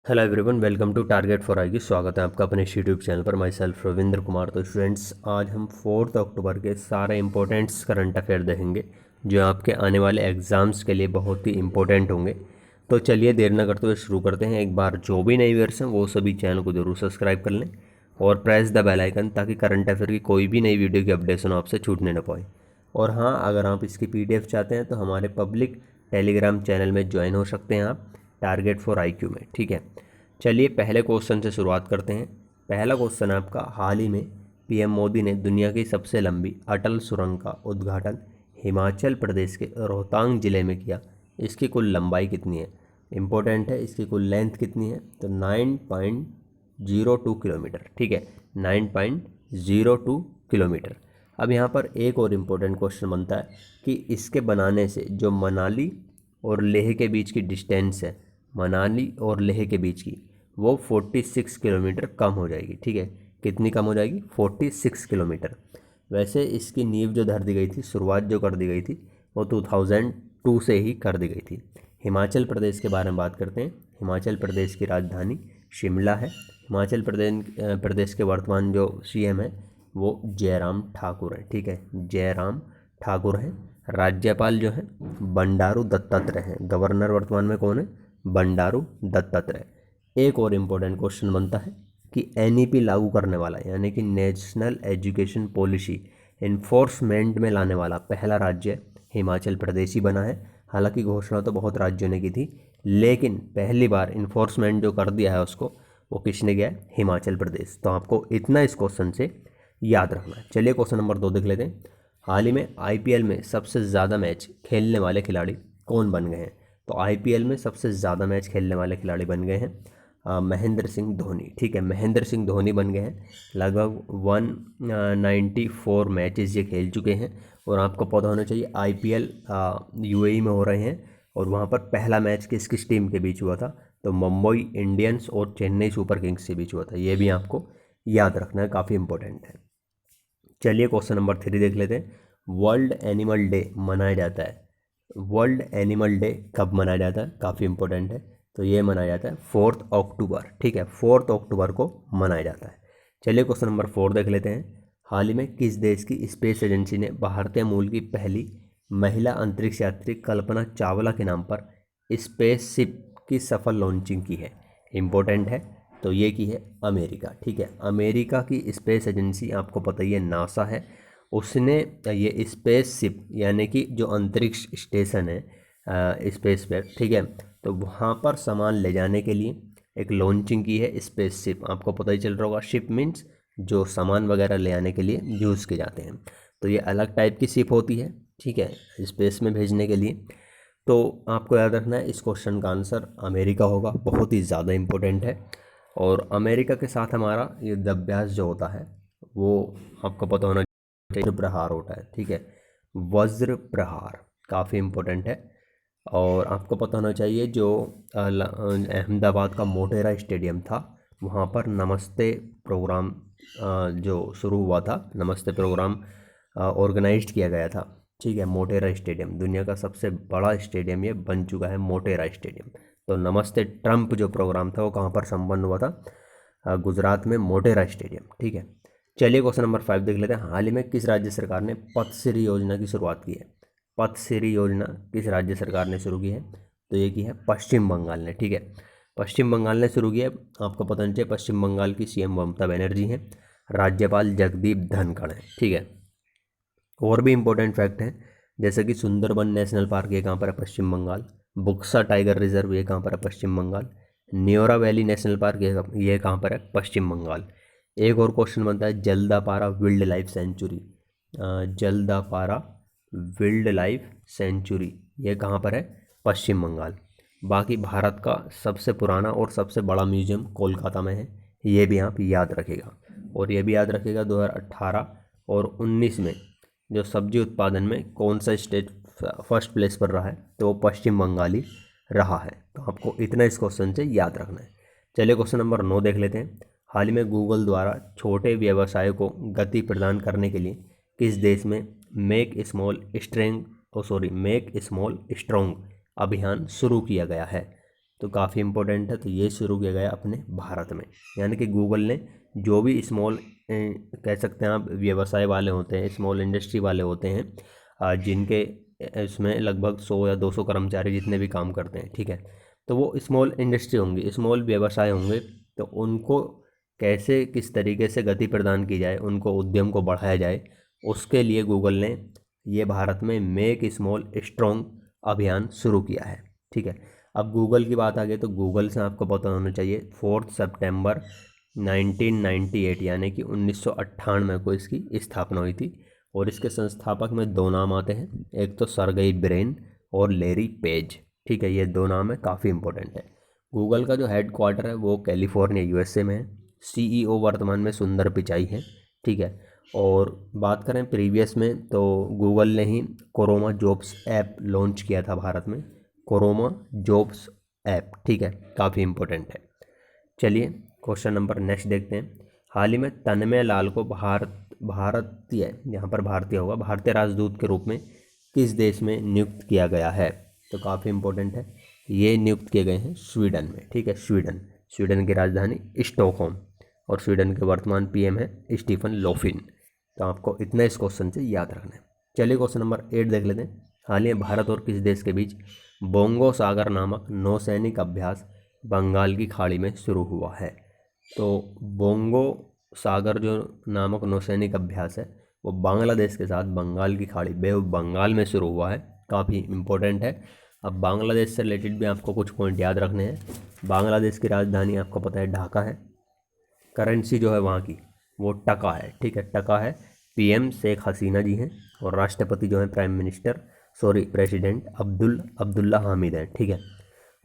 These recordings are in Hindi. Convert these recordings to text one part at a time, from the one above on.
Hello everyone, welcome to target for IQ. स्वागत है आपका अपने यूट्यूब चैनल पर। Myself Ravindra Kumar. तो स्टूडेंट्स, आज हम 4 अक्टूबर के सारे इंपॉर्टेंट्स करंट अफेयर देखेंगे जो आपके आने वाले एग्ज़ाम्स के लिए बहुत ही इंपॉर्टेंट होंगे। तो चलिए देर न करते हुए शुरू करते हैं। एक बार जो भी नई व्यूअर्स हैं वो सभी चैनल को जरूर सब्सक्राइब कर लें और प्रेस द बेल आइकन, ताकि करंट अफेयर की कोई भी नई वीडियो की अपडेशन आपसे छूटने न पाए। और हाँ, अगर आप इसकी PDF चाहते हैं तो हमारे पब्लिक टेलीग्राम चैनल में ज्वाइन हो सकते हैं आप, टारगेट फॉर आईक्यू में। ठीक है, चलिए पहले क्वेश्चन से शुरुआत करते हैं। पहला क्वेश्चन है आपका, हाल ही में PM मोदी ने दुनिया की सबसे लंबी अटल सुरंग का उद्घाटन हिमाचल प्रदेश के रोहतांग जिले में किया। इसकी कुल लंबाई कितनी है? इंपॉर्टेंट है, इसकी कुल लेंथ कितनी है? तो 9.02 किलोमीटर। ठीक है, 9.02 किलोमीटर। अब यहाँ पर एक और इम्पोर्टेंट क्वेश्चन बनता है कि इसके बनाने से जो मनाली और लेह के बीच की डिस्टेंस है, मनाली और लेह के बीच की, वो 46 किलोमीटर कम हो जाएगी। ठीक है, कितनी कम हो जाएगी? 46 किलोमीटर। वैसे इसकी नींव जो धर दी गई थी, शुरुआत जो कर दी गई थी, वो 2002 से ही कर दी गई थी। हिमाचल प्रदेश के बारे में बात करते हैं। हिमाचल प्रदेश की राजधानी शिमला है। हिमाचल प्रदेश के वर्तमान जो CM है वो जयराम ठाकुर है। ठीक है, जयराम ठाकुर है। राज्यपाल जो है बंडारू दत्तात्रेय हैं। गवर्नर वर्तमान में कौन है? बंडारू दत्तात्रेय। एक और इम्पोर्टेंट क्वेश्चन बनता है कि NEP लागू करने वाला, यानी कि नेशनल एजुकेशन पॉलिसी इन्फोर्समेंट में लाने वाला पहला राज्य हिमाचल प्रदेश ही बना है। हालांकि घोषणा तो बहुत राज्यों ने की थी, लेकिन पहली बार इन्फोर्समेंट जो कर दिया है उसको, वो किसने किया है? हिमाचल प्रदेश। तो आपको इतना इस क्वेश्चन से याद रखना है। चलिए क्वेश्चन नंबर 2 देख लेते हैं। हाल ही में IPL में सबसे ज़्यादा मैच खेलने वाले खिलाड़ी कौन बन गए हैं? तो IPL में सबसे ज़्यादा मैच खेलने वाले खिलाड़ी बन गए हैं महेंद्र सिंह धोनी। ठीक है, महेंद्र सिंह धोनी बन गए हैं। लगभग 194 मैचेस ये खेल चुके हैं। और आपको पता होना चाहिए IPL UAE में हो रहे हैं, और वहाँ पर पहला मैच किस किस टीम के बीच हुआ था? तो मुंबई इंडियंस और चेन्नई सुपर किंग्स के बीच हुआ था। ये भी आपको याद रखना है, काफ़ी इंपॉर्टेंट है। चलिए क्वेश्चन नंबर 3 देख लेते हैं। वर्ल्ड एनिमल डे मनाया जाता है, वर्ल्ड एनिमल डे कब मनाया जाता है? काफ़ी इंपॉर्टेंट है। तो ये मनाया जाता है 4 अक्टूबर। ठीक है, 4 अक्टूबर को मनाया जाता है। चलिए क्वेश्चन नंबर 4 देख लेते हैं। हाल ही में किस देश की स्पेस एजेंसी ने भारतीय मूल की पहली महिला अंतरिक्ष यात्री कल्पना चावला के नाम पर स्पेसशिप की सफल लॉन्चिंग की है? इम्पोर्टेंट है। तो ये की है अमेरिका। ठीक है, अमेरिका की स्पेस एजेंसी, आपको पता ही है, नासा है। उसने ये स्पेसशिप, यानी कि जो अंतरिक्ष स्टेशन है स्पेस पे, ठीक है, तो वहाँ पर सामान ले जाने के लिए एक लॉन्चिंग की है स्पेसशिप। आपको पता ही चल रहा होगा, शिप मीन्स जो सामान वगैरह ले आने के लिए यूज़ किए जाते हैं। तो ये अलग टाइप की शिप होती है, ठीक है, स्पेस में भेजने के लिए। तो आपको याद रखना है, इस क्वेश्चन का आंसर अमेरिका होगा। बहुत ही ज़्यादा इम्पोर्टेंट है। और अमेरिका के साथ हमारा युद्धाभ्यास जो होता है वो आपको पता होना चाहिए, वज्र प्रहार होता है। ठीक है, वज्र प्रहार काफ़ी इम्पोर्टेंट है। और आपको पता होना चाहिए, जो अहमदाबाद का मोटेरा स्टेडियम था, वहाँ पर नमस्ते प्रोग्राम जो शुरू हुआ था, नमस्ते प्रोग्राम ऑर्गेनाइज्ड किया गया था। ठीक है, मोटेरा स्टेडियम दुनिया का सबसे बड़ा स्टेडियम ये बन चुका है, मोटेरा स्टेडियम। तो नमस्ते ट्रंप जो प्रोग्राम था वो कहाँ पर संपन्न हुआ था? गुजरात में मोटेरा स्टेडियम। ठीक है, चलिए क्वेश्चन नंबर 5 देख लेते हैं। हाल ही में किस राज्य सरकार ने पथश्री योजना की शुरुआत की है? पथश्री योजना किस राज्य सरकार ने शुरू की है? तो ये की है पश्चिम बंगाल ने। ठीक है, पश्चिम बंगाल ने शुरू किया है। आपको पता नहीं चाहिए, पश्चिम बंगाल की CM ममता बनर्जी हैं, राज्यपाल जगदीप धनखड़ हैं। ठीक है, और भी इम्पोर्टेंट फैक्ट हैं, जैसे कि सुंदरबन नेशनल पार्क ये कहाँ पर है? पश्चिम बंगाल। बुक्सा टाइगर रिजर्व ये कहाँ पर है? Paschim Bangal. Neora valley national park ये कहाँ पर है? पश्चिम बंगाल। एक और क्वेश्चन बनता है, Jaldapara wild life sanctuary, Jaldapara wild life sanctuary ये कहाँ पर है? पश्चिम बंगाल। बाकी भारत का सबसे पुराना और सबसे बड़ा म्यूजियम कोलकाता में है, ये भी आप याद रखेगा। और ये भी याद रखेगा 2018 और 19 में जो सब्जी उत्पादन में कौन सा स्टेट फर्स्ट प्लेस पर रहा है? तो वो पश्चिम बंगाल ही रहा है। तो आपको इतना इस क्वेश्चन से याद रखना है। चलिए क्वेश्चन नंबर 9 देख लेते हैं। हाल ही में गूगल द्वारा छोटे व्यवसायों को गति प्रदान करने के लिए किस देश में मेक स्मॉल स्ट्रॉन्ग अभियान शुरू किया गया है? तो काफ़ी इम्पोर्टेंट है। तो ये शुरू किया गया अपने भारत में, यानी कि गूगल ने जो भी स्मॉल कह सकते हैं आप व्यवसाय वाले होते हैं, स्मॉल इंडस्ट्री वाले होते हैं, जिनके इसमें लगभग 100 या 200 कर्मचारी जितने भी काम करते हैं, ठीक है, तो वो स्मॉल इंडस्ट्री होंगी, स्मॉल व्यवसाय होंगे। तो उनको कैसे किस तरीके से गति प्रदान की जाए, उनको उद्यम को बढ़ाया जाए, उसके लिए गूगल ने ये भारत में मेक स्मॉल स्ट्रॉन्ग अभियान शुरू किया है, ठीक है। अब गूगल की बात आ गई तो गूगल से आपको पता होना चाहिए 4 सितंबर 1998 यानी कि 1998 को इसकी स्थापना हुई थी। और इसके संस्थापक में 2 नाम आते हैं, एक तो सरगेई ब्रेन और लेरी पेज, ठीक है, ये 2 नाम है, काफ़ी इंपॉर्टेंट है। गूगल का जो हेड क्वार्टर है वो कैलिफोर्निया यूएसए में है। सीईओ वर्तमान में सुंदर पिचाई है, ठीक है। और बात करें प्रीवियस में तो गूगल ने ही कोरोना जॉब्स ऐप लॉन्च किया था भारत में, कोरोना जॉब्स ऐप, ठीक है, काफ़ी इंपॉर्टेंट है। चलिए क्वेश्चन नंबर नेक्स्ट देखते हैं। हाल ही में तन्मय लाल को भारतीय, यहाँ पर भारतीय होगा, भारतीय राजदूत के रूप में किस देश में नियुक्त किया गया है? तो काफ़ी इंपॉर्टेंट है, ये नियुक्त किए गए हैं स्वीडन में, ठीक है, स्वीडन की राजधानी स्टॉकहोम, और स्वीडन के वर्तमान पीएम है स्टीफन लोफिन। तो आपको इतना इस क्वेश्चन से याद रखना है। चलिए क्वेश्चन नंबर 8 देख लेते हैं। हाल ही में भारत और किस देश के बीच बोंगो सागर नामक नौसैनिक अभ्यास बंगाल की खाड़ी में शुरू हुआ है? तो बोंगो सागर जो नामक नौसैनिक अभ्यास है वो बांग्लादेश के साथ बंगाल की खाड़ी बे ऑफ बंगाल में शुरू हुआ है, काफ़ी इम्पोर्टेंट है। अब बांग्लादेश से रिलेटेड भी आपको कुछ पॉइंट याद रखने हैं। बांग्लादेश की राजधानी आपको पता है ढाका है, करेंसी जो है वहाँ की वो टका है, ठीक है, टका है। पीएम शेख हसीना जी हैं और राष्ट्रपति जो है प्रेसिडेंट अब्दुल्ला हामिद है, ठीक है।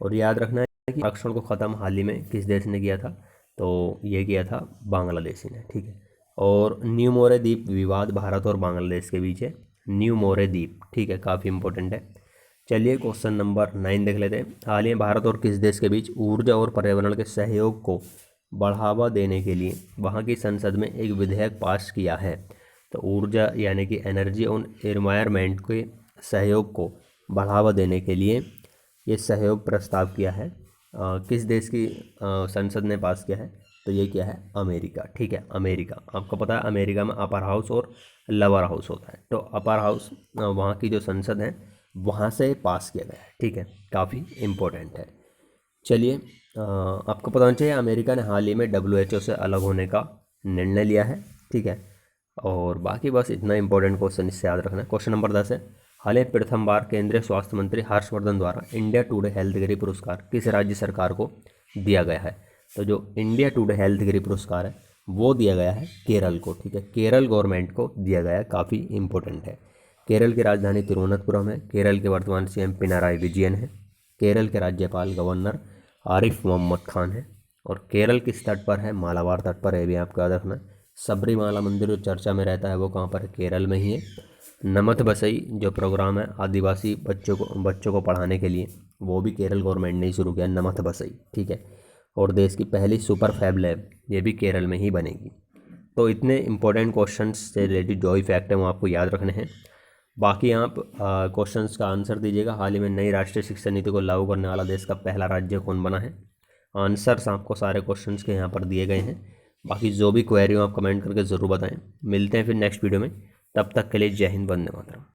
और याद रखना है कि आरक्षण को ख़त्म हाल ही में किस देश ने किया था? तो ये किया था बांग्लादेशी ने, ठीक है। और न्यू मोरे द्वीप विवाद भारत और बांग्लादेश के बीच है, न्यू मोरे द्वीप, ठीक है, काफ़ी इंपॉर्टेंट है। चलिए क्वेश्चन नंबर 9 देख लेते हैं। हाल ही में भारत और किस देश के बीच ऊर्जा और पर्यावरण के सहयोग को बढ़ावा देने के लिए वहाँ की संसद में एक विधेयक पास किया है? तो ऊर्जा यानी कि एनर्जी और एनवायरनमेंट के सहयोग को बढ़ावा देने के लिए ये सहयोग प्रस्ताव किया है, किस देश की संसद ने पास किया है? तो ये क्या है? अमेरिका, ठीक है, अमेरिका। आपको पता है अमेरिका में अपर हाउस और लोअर हाउस होता है, तो अपर हाउस वहाँ की जो संसद है वहाँ से पास किया गया है, ठीक है, काफ़ी इम्पोर्टेंट है। चलिए आपको पता होना चाहिए अमेरिका ने हाल ही में WHO से अलग होने का निर्णय लिया है, ठीक है। और बाकी बस इतना इंपॉर्टेंट क्वेश्चन इससे याद रखना है। क्वेश्चन नंबर 10 है। हाल ही प्रथम बार केंद्रीय स्वास्थ्य मंत्री हर्षवर्धन द्वारा इंडिया टुडे हेल्थ गिरी पुरस्कार किस राज्य सरकार को दिया गया है? तो जो इंडिया टुडे हेल्थ गिरी पुरस्कार है वो दिया गया है केरल को, ठीक है, केरल गवर्नमेंट को दिया गया है, काफ़ी इंपॉर्टेंट है। केरल की राजधानी तिरुवनंतपुरम है। केरल के वर्तमान सीएम पिनाराई विजयन है। केरल के राज्यपाल गवर्नर आरिफ मोहम्मद खान है। और केरल किस तट पर है? मालाबार तट पर है, भी आपको याद रखना है। सबरीमाला मंदिर जो चर्चा में रहता है वो कहाँ पर है? केरल में ही है। नमथ बसई जो प्रोग्राम है आदिवासी बच्चों को पढ़ाने के लिए, वो भी केरल गवर्नमेंट ने ही शुरू किया, नमथ बसई, ठीक है। और देश की पहली सुपर फैब लैब ये भी केरल में ही बनेगी। तो इतने इंपॉर्टेंट क्वेश्चंस से रिलेटेड जो भी फैक्ट है वो आपको याद रखने हैं। बाकी आप क्वेश्चंस का आंसर दीजिएगा। हाल ही में नई राष्ट्रीय शिक्षा नीति को लागू करने वाला देश का पहला राज्य कौन बना है? आंसर्स आपको सारे क्वेश्चंस के यहाँ पर दिए गए हैं। बाकी जो भी क्वेरी हो आप कमेंट करके ज़रूर बताएं। मिलते हैं फिर नेक्स्ट वीडियो में, तब तक के लिए जय हिंद, वंदे मातरम।